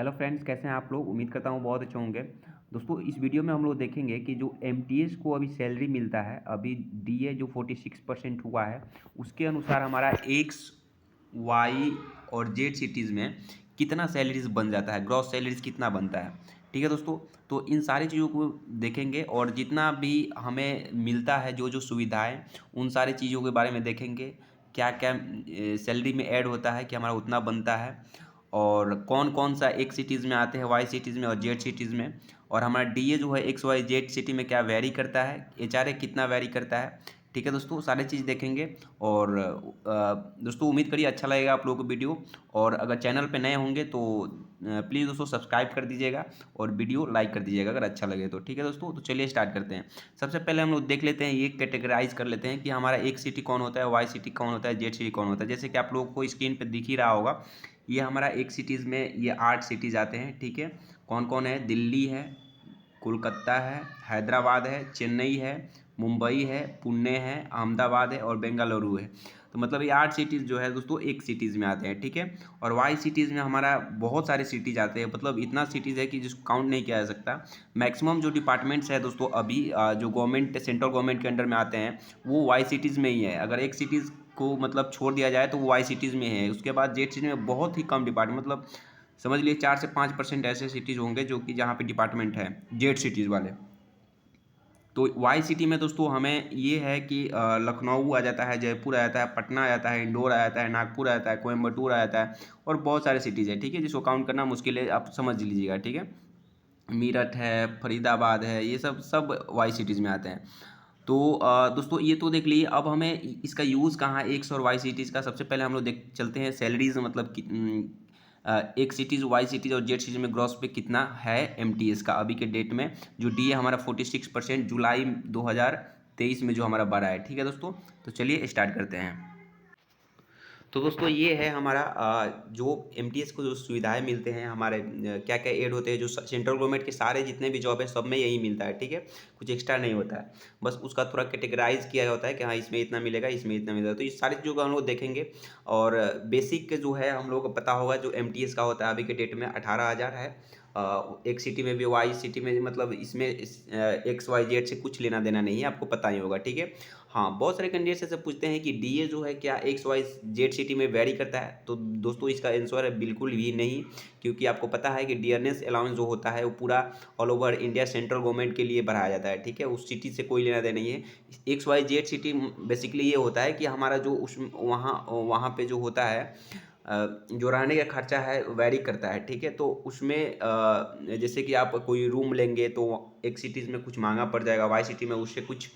Hello friends, कैसे हैं आप लोग। उम्मीद करता हूँ बहुत अच्छे होंगे। दोस्तों, इस वीडियो में हम लोग देखेंगे कि जो एमटीएस को अभी सैलरी मिलता है, अभी डीए जो 46% हुआ है, उसके अनुसार हमारा एक्स वाई और जेड सिटीज़ में कितना सैलरीज बन जाता है, ग्रॉस सैलरीज कितना बनता है। ठीक है दोस्तों, तो इन सारी चीज़ों को देखेंगे और जितना भी हमें मिलता है, जो जो सुविधाएं, उन सारी चीज़ों के बारे में देखेंगे। क्या क्या सैलरी में ऐड होता है कि हमारा उतना बनता है, और कौन कौन सा एक सिटीज़ में आते हैं, वाई सिटीज़ में और जेड सिटीज़ में, और हमारा डीए जो है एक्स वाई जेड सिटी में क्या वैरी करता है, एचआरए कितना वैरी करता है। ठीक है दोस्तों, सारी चीज़ देखेंगे। और दोस्तों, उम्मीद करिए अच्छा लगेगा आप लोगों को वीडियो। और अगर चैनल पे नए होंगे तो प्लीज़ दोस्तों सब्सक्राइब कर दीजिएगा और वीडियो लाइक कर दीजिएगा अगर अच्छा लगे तो। ठीक है दोस्तों, तो चलिए स्टार्ट करते हैं। सबसे पहले हम लोग देख लेते हैं, ये कैटेगराइज कर लेते हैं कि हमारा एक सिटी कौन होता है, वाई सिटी कौन होता है, जेड सिटी कौन होता है। जैसे कि आप लोगों को स्क्रीन पर दिख ही रहा होगा, ये हमारा एक सिटीज़ में ये 8 सिटीज़ आते हैं। ठीक है, कौन कौन है, दिल्ली है, कोलकाता है, हैदराबाद है, चेन्नई है, मुंबई है, पुणे है, अहमदाबाद है और बेंगलुरु है। तो मतलब ये 8 सिटीज़ जो है दोस्तों एक सिटीज़ में आते हैं। ठीक है, और वाई सिटीज़ में हमारा बहुत सारे सिटीज़ आते हैं, मतलब इतना सिटीज़ है कि जिसको काउंट नहीं किया जा सकता। मैक्सिमम जो डिपार्टमेंट्स है दोस्तों अभी जो गवर्नमेंट, सेंट्रल गवर्नमेंट के अंडर में आते हैं, वो वाई सिटीज़ में ही है। अगर एक सिटीज़ को मतलब छोड़ दिया जाए तो वो वाई सिटीज़ में है। उसके बाद जेड सिटी में बहुत ही कम डिपार्टमेंट, मतलब समझ लिए 4 से 5% ऐसे सिटीज़ होंगे जो कि जहाँ पे डिपार्टमेंट है जेड सिटीज़ वाले। तो वाई सिटी में दोस्तों हमें ये है कि लखनऊ आ जाता है, जयपुर आ जाता है, पटना आ जाता है, इंदौर आ जाता है, नागपुर आ जाता है, कोयम्बटूर आ जाता है और बहुत सारे सिटीज़ है। ठीक है, जिसको काउंट करना मुश्किल है, आप समझ लीजिएगा। ठीक है, मीरठ है, फरीदाबाद है, ये सब सब वाई सिटीज़ में आते हैं। तो दोस्तों ये तो देख लीजिए। अब हमें इसका यूज़ कहाँ है एक्स और वाई सिटीज़ का, सबसे पहले हम लोग देख चलते हैं सैलरीज, मतलब कि एक सिटीज़, वाई सिटीज़ और जेड सिटीज़ में ग्रॉस पे कितना है एमटीएस का अभी के डेट में। जो डी है हमारा 46% जुलाई 2023 में जो हमारा बढ़ा है। ठीक है दोस्तों, तो चलिए स्टार्ट करते हैं। तो दोस्तों ये है हमारा जो एमटीएस को जो सुविधाएं मिलते हैं, हमारे क्या क्या ऐड होते हैं, जो सेंट्रल गवर्नमेंट के सारे जितने भी जॉब है सब में यही मिलता है। ठीक है, कुछ एक्स्ट्रा नहीं होता है, बस उसका थोड़ा कैटेगराइज किया होता है कि हाँ इसमें इतना मिलेगा, इसमें इतना मिलेगा। तो ये सारी चीज़ों को हम लोग देखेंगे। और बेसिक जो है हम लोग को पता होगा, जो एमटीएस का होता है अभी के डेट में 18,000 है। एक सिटी में भी, वाई सिटी में, मतलब इसमें एक्स वाई जेड से कुछ लेना देना नहीं है, आपको पता ही होगा। ठीक है, हाँ, बहुत सारे कैंडिडेट ऐसे पूछते हैं कि डीए जो है क्या एक्स वाई जेड सिटी में वेरी करता है। तो दोस्तों इसका आंसर है बिल्कुल भी नहीं, क्योंकि आपको पता है कि डियरनेस अलाउंस जो होता है वो पूरा all over India central government के लिए बढ़ाया जाता है। ठीक है, उस सिटी से कोई लेना देना नहीं है। X Y Z city basically ये होता है कि हमारा जो उस वहाँ वहाँ पे जो होता है, जो रहने का खर्चा है वैरी करता है। ठीक है, तो उसमें जैसे कि आप कोई रूम लेंगे तो एक सिटीज़ में कुछ महंगा पड़ जाएगा, वाई सिटी में उससे कुछ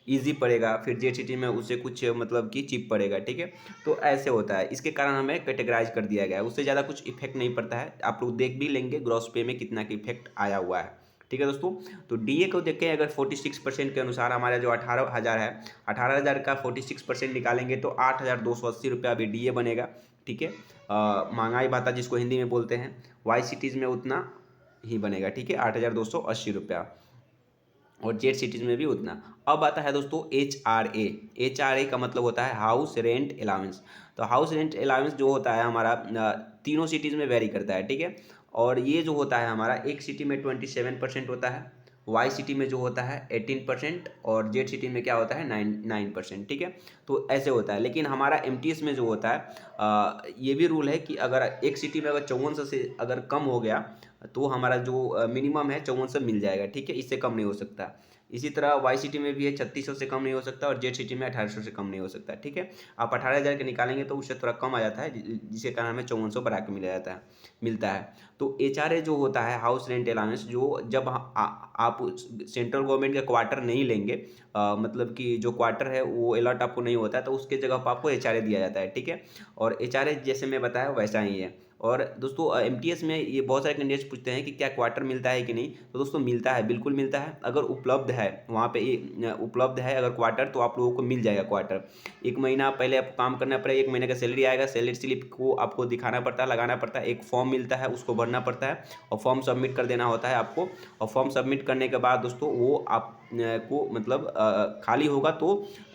ईजी पड़ेगा, फिर जेड सिटी में उससे कुछ मतलब कि चीप पड़ेगा। ठीक है, तो ऐसे होता है, इसके कारण हमें कैटेगराइज कर दिया गया है। उससे ज़्यादा कुछ इफेक्ट नहीं पड़ता है, आप लोग देख भी लेंगे ग्रॉस पे में कितना का इफेक्ट आया हुआ है। ठीक है दोस्तों, तो डीए को देखें, अगर 46% के अनुसार हमारा जो 18,000 है, 18,000 का 46% निकालेंगे तो 8,280 रुपया अभी डीए बनेगा। ठीक है, महंगाई भत्ता जिसको हिंदी में बोलते हैं, वाई सिटीज़ में उतना ही बनेगा। ठीक है, 8,280 रुपया, और जेड सिटीज़ में भी उतना। अब आता है दोस्तों एच आर ए का मतलब होता है हाउस रेंट अलाउंस। तो हाउस रेंट अलाउंस जो होता है हमारा तीनों सिटीज़ में वेरी करता है। ठीक है, और ये जो होता है हमारा एक सिटी में 27% होता है, वाई सिटी में जो होता है 18%, और जेड सिटी में क्या होता है 9%। ठीक है, तो ऐसे होता है। लेकिन हमारा एमटीएस में जो होता है ये भी रूल है कि अगर एक सिटी में अगर 5400 से अगर कम हो गया तो हमारा जो मिनिमम है 5400 मिल जाएगा। ठीक है, इससे कम नहीं हो सकता। इसी तरह वाई सिटी में भी है, 3600 से कम नहीं हो सकता, और जेड सिटी में 1800 से कम नहीं हो सकता। ठीक है, आप 18,000 के निकालेंगे तो उससे थोड़ा कम आ जाता है, जिसके कारण हमें 5400 बढ़ा के मिलता है। तो एचआरए जो होता है हाउस रेंट अलाउंस, जो जब आप सेंट्रल गवर्नमेंट का क्वार्टर नहीं लेंगे, मतलब कि जो क्वार्टर है वो अलॉट आपको नहीं होता है, तो उसके जगह पर आपको एचआरए दिया जाता है। ठीक है, और एचआरए जैसे मैं बताया वैसा ही है। और दोस्तों एमटीएस में ये बहुत सारे कैंडिडेट्स पूछते हैं कि क्या क्वार्टर मिलता है कि नहीं। तो दोस्तों मिलता है, बिल्कुल मिलता है। अगर उपलब्ध है वहाँ पे उपलब्ध है अगर क्वार्टर, तो आप लोगों को मिल जाएगा क्वार्टर। 1 महीना पहले आपको काम करना पड़ेगा, 1 महीने का सैलरी आएगा, सैलरी स्लिप को आपको दिखाना पड़ता है, लगाना पड़ता है, एक फॉर्म मिलता है उसको भरना पड़ता है, और फॉर्म सबमिट कर देना होता है आपको। और फॉर्म सबमिट करने के बाद दोस्तों वो आप को मतलब खाली होगा तो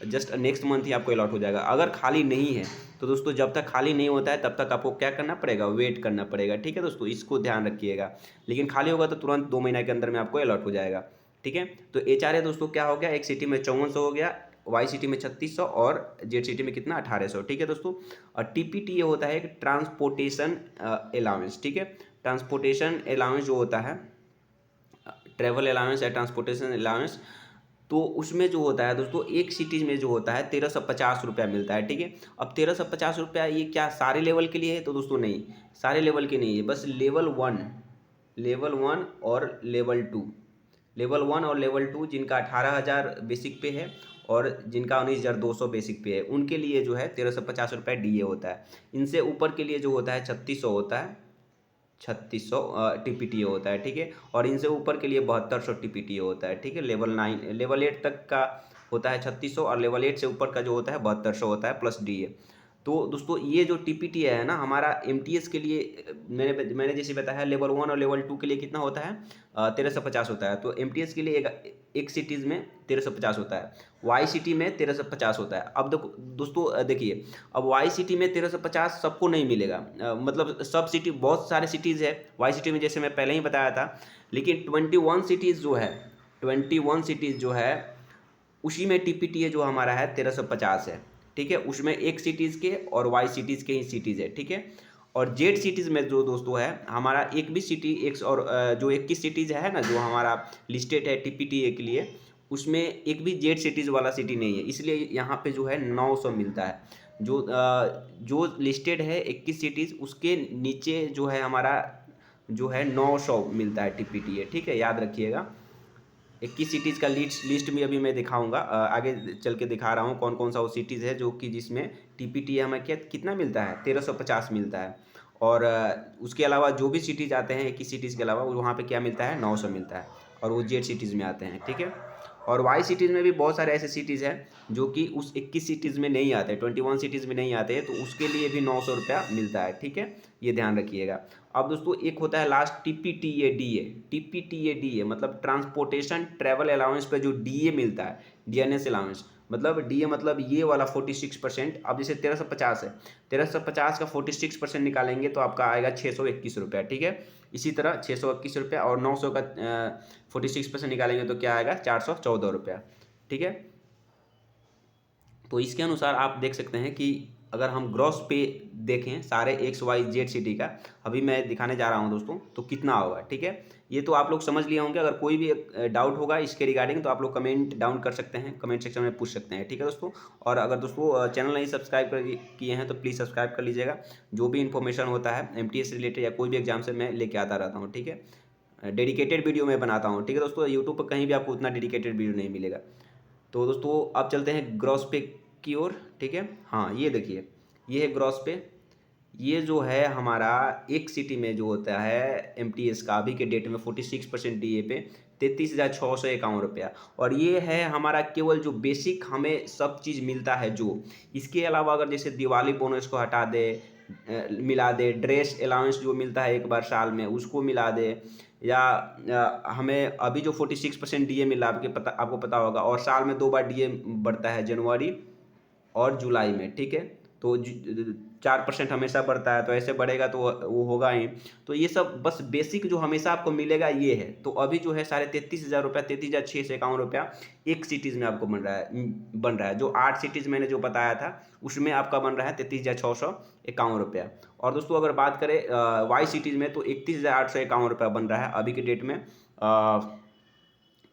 जस्ट नेक्स्ट मंथ ही आपको अलॉट हो जाएगा। अगर खाली नहीं है तो दोस्तों जब तक खाली नहीं होता है तब तक आपको क्या करना पड़ेगा, वेट करना पड़ेगा। ठीक है दोस्तों, इसको ध्यान रखिएगा। लेकिन खाली होगा तो तुरंत 2 महीने के अंदर में आपको अलॉट हो जाएगा। ठीक है, तो HR है दोस्तों क्या हो गया, एक सिटी में 5400 हो गया, वाई सिटी में 3600 और जेड सिटी में कितना 1800। ठीक है दोस्तों, और TPT ये होता है एक ट्रांसपोर्टेशन अलाउंस। ठीक है, ट्रांसपोर्टेशन अलाउंस जो होता है, ट्रैवल अलाउंस या ट्रांसपोर्टेशन अलाउंस, तो उसमें जो होता है दोस्तों एक सिटीज़ में जो होता है 1350 रुपया मिलता है। ठीक है, अब 1350 रुपया ये क्या सारे लेवल के लिए है? तो दोस्तों नहीं, सारे लेवल के नहीं है, बस लेवल 1 और लेवल 1 और लेवल 2 जिनका 18,000 बेसिक पे है और जिनका 19,200 बेसिक पे है, उनके लिए जो है 1350 रुपया DA होता है। इनसे ऊपर के लिए जो होता है 3600 होता है, 3600 TPTA होता है। ठीक है, और इनसे ऊपर के लिए 7200 TPTA होता है। ठीक है, लेवल 8 तक का होता है 3600 और लेवल 8 से ऊपर का जो होता है 7200 होता है प्लस DA। तो दोस्तों ये जो TPTA है ना हमारा MTS के लिए, मैंने जैसे बताया लेवल 1 और लेवल 2 के लिए कितना होता है 1350 होता है। तो MTS के लिए एक सिटीज़ में 1350 होता है, वाई सिटी में 1350 होता है। अब दोस्तों देखिए, अब वाई सिटी में 1350 सबको नहीं मिलेगा, मतलब सब सिटी, बहुत सारे सिटीज़ है वाई सिटी में जैसे मैं पहले ही बताया था। लेकिन 21 सिटीज़ जो है, 21 सिटीज़ जो है उसी में TPTA जो हमारा है 1350 है। ठीक है, उसमें एक सिटीज़ के और वाई सिटीज़ के ही सिटीज़ है। ठीक है, और जेड सिटीज़ में जो दोस्तों है हमारा एक भी सिटी एक और जो 21 सिटीज़ है ना जो हमारा लिस्टेड है TPTA के लिए, उसमें एक भी जेड सिटीज़ वाला सिटी नहीं है, इसलिए यहाँ पे जो है 900 मिलता है। जो लिस्टेड है 21 सिटीज़ उसके नीचे जो है हमारा जो है 900 मिलता है TPTA। ठीक है, याद रखिएगा। 21 सिटीज़ का लिस्ट भी अभी मैं दिखाऊंगा, आगे चल के दिखा रहा हूँ कौन कौन सा वो सिटीज़ है जो कि जिसमें TPTA हमें कितना मिलता है 1350 मिलता है। और उसके अलावा जो भी सिटीज़ आते हैं 21 सिटीज़ के अलावा वहाँ पे क्या मिलता है 900 मिलता है, और वो जेड सिटीज़ में आते हैं। ठीक है, और वाई सिटीज़ में भी बहुत सारे ऐसे सिटीज़ हैं जो कि उस 21 सिटीज़ में नहीं आते, 21 सिटीज़ में नहीं आते हैं, तो उसके लिए भी 900 रुपया मिलता है। ठीक है, ये ध्यान रखिएगा। अब दोस्तों एक होता है लास्ट TPTA DA मतलब ट्रांसपोर्टेशन ट्रैवल अलाउंस पे जो DA मिलता है, DNS अलाउंस मतलब DA मतलब ये वाला 46%। अब जैसे 1350 है, 1350 का 46% निकालेंगे तो आपका आएगा 621 रुपया। ठीक है, इसी तरह 621 रुपया और 900 का 46% निकालेंगे तो क्या आएगा 414 रुपया। ठीक है, तो इसके अनुसार आप देख सकते हैं कि अगर हम ग्रॉस पे देखें सारे XYZ सिटी का, अभी मैं दिखाने जा रहा हूं दोस्तों, तो कितना होगा। ठीक है, ये तो आप लोग समझ लिए होंगे। अगर कोई भी डाउट होगा इसके रिगार्डिंग तो आप लोग कमेंट डाउन कर सकते हैं, कमेंट सेक्शन में पूछ सकते हैं। ठीक है दोस्तों, और अगर दोस्तों चैनल नहीं सब्सक्राइब किए हैं तो प्लीज़ सब्सक्राइब कर लीजिएगा। जो भी इन्फॉर्मेशन होता है MTS रिलेटेड या कोई भी एग्जाम से मैं लेके आता रहता हूँ। ठीक है, डेडिकेटेड वीडियो मैं बनाता हूँ। ठीक है दोस्तों, यूट्यूब पर कहीं भी आपको उतना डेडिकेटेड वीडियो नहीं मिलेगा। तो दोस्तों अब चलते हैं ग्रॉस पे की ओर। ठीक है, हाँ ये देखिए, ये है ग्रॉस पे। ये जो है हमारा एक सिटी में जो होता है MTS का अभी के डेट में 46% DA पे 33,651 रुपया। और ये है हमारा केवल जो बेसिक हमें सब चीज़ मिलता है जो, इसके अलावा अगर जैसे दिवाली बोनस को हटा दे, मिला दे, ड्रेस अलाउंस जो मिलता है एक बार साल में उसको मिला दे, या हमें अभी जो 46% DA मिला आपको पता होगा, और साल में 2 बार DA बढ़ता है, जनवरी और जुलाई में। ठीक है, तो 4% हमेशा बढ़ता है, तो ऐसे बढ़ेगा तो वो होगा ही। तो ये सब बस बेसिक जो हमेशा आपको मिलेगा ये है। तो अभी जो है 33,500 रुपया, 33,651 रुपया एक सिटीज़ में आपको बन रहा है। जो 8 सिटीज़ मैंने जो बताया था उसमें आपका बन रहा है 33,651 रुपया। और दोस्तों अगर बात करें वाई सिटीज़ में तो 31,851 रुपया बन रहा है अभी के डेट में,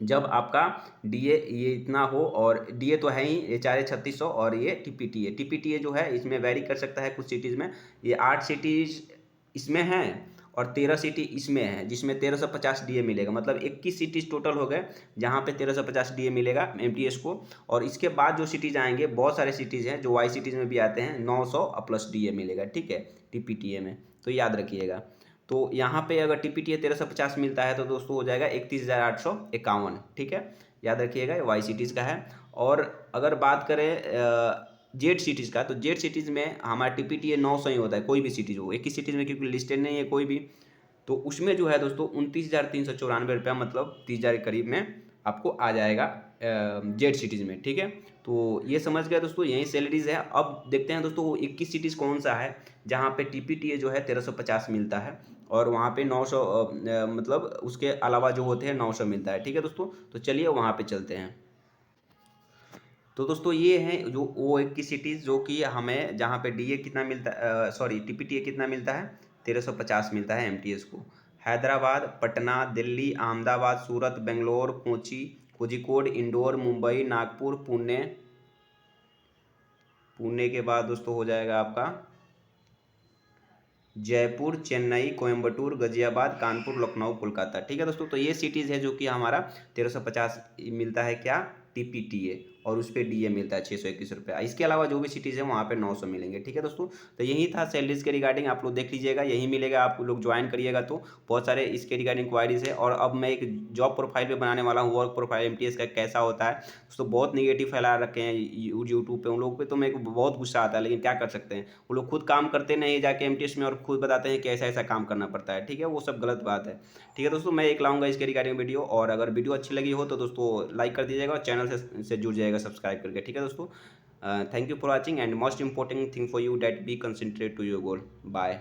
जब आपका DA ये इतना हो। और DA तो है ही ये 3600, और ये TPTA जो है इसमें वेरी कर सकता है कुछ सिटीज़ में। ये 8 सिटीज़ इसमें हैं और 13 सिटी इसमें है जिसमें 1350 DA मिलेगा, मतलब 21 सिटीज़ टोटल हो गए जहाँ पे 1350 DA मिलेगा MTS को। और इसके बाद जो सिटीज़ आएंगे बहुत सारे सिटीज़ हैं जो वाई सिटीज़ में भी आते हैं, 900 प्लस DA मिलेगा। ठीक है, TPTA में, तो याद रखिएगा। तो यहाँ पे अगर TPTA 1350 मिलता है तो दोस्तों हो जाएगा 31,851। ठीक है, याद रखिएगा, ये वाई सिटीज़ का है। और अगर बात करें जेड सिटीज़ का, तो जेड सिटीज़ में हमारा TPTA 900 ही होता है, कोई भी सिटीज़ हो। एक ही सिटीज़ में क्योंकि लिस्टेड नहीं है कोई भी, तो उसमें जो है दोस्तों 29,394 रुपया, मतलब 30,000 के करीब में आपको आ जाएगा जेड सिटीज़ में, ठीक है। तो ये समझ गए दोस्तों, यही सैलरीज है। अब देखते हैं दोस्तों 21 सिटीज़ कौन सा है जहाँ पे टीपीटीए जो है 1350 मिलता है और वहाँ पे 900 मतलब उसके अलावा जो होते हैं 900 मिलता है, ठीक है दोस्तों। तो चलिए वहाँ पे चलते हैं। तो दोस्तों ये हैं जो वो 21 सिटीज़ जो कि हमें जहाँ पे डीए कितना मिलता है, सॉरी टीपीटीए कितना मिलता है, 1350 मिलता है एमटीएस को। हैदराबाद, पटना, दिल्ली, अहमदाबाद, सूरत, बेंगलोर, कोची, कोझिकोड, इंदौर, मुंबई, नागपुर, पुणे। पुणे के बाद दोस्तों हो जाएगा आपका जयपुर, चेन्नई, कोयम्बटूर, गाजियाबाद, कानपुर, लखनऊ, कोलकाता, ठीक है दोस्तों। तो ये सिटीज़ है जो कि हमारा 1350 मिलता है क्या, टीपीटीए, और उस पर डीए मिलता है 621 रुपये। इसके अलावा जो भी सिटीज़ है वहाँ पे 900 मिलेंगे, ठीक है दोस्तों। तो यही था सैलरीज के रिगार्डिंग, आप लोग देख लीजिएगा, यही मिलेगा, आप लोग ज्वाइन करिएगा तो बहुत सारे इसके रिगार्डिंग क्वारीज है। और अब मैं एक जॉब प्रोफाइल भी बनाने वाला हूँ, वर्क प्रोफाइल एमटीएस का कैसा होता है दोस्तों। बहुत निगेटिव फैला रखे हैं यूट्यूब पे उन लोगों पे, तो मेरे को बहुत गुस्सा आता है, लेकिन क्या कर सकते हैं, वो लोग खुद काम करते नहीं जाके एमटीएस में और खुद बताते हैं कि ऐसा ऐसा काम करना पड़ता है, ठीक है। वो सब गलत बात है, ठीक है दोस्तों। मैं एक लाऊंगा इसके रिगार्डिंग वीडियो, और अगर वीडियो अच्छी लगी हो तो दोस्तों लाइक कर दीजिएगा और चैनल से जुड़ जाएगा सब्सक्राइब करके, ठीक है दोस्तों। Thank you for watching and most important thing for you that be concentrate to your goal. Bye.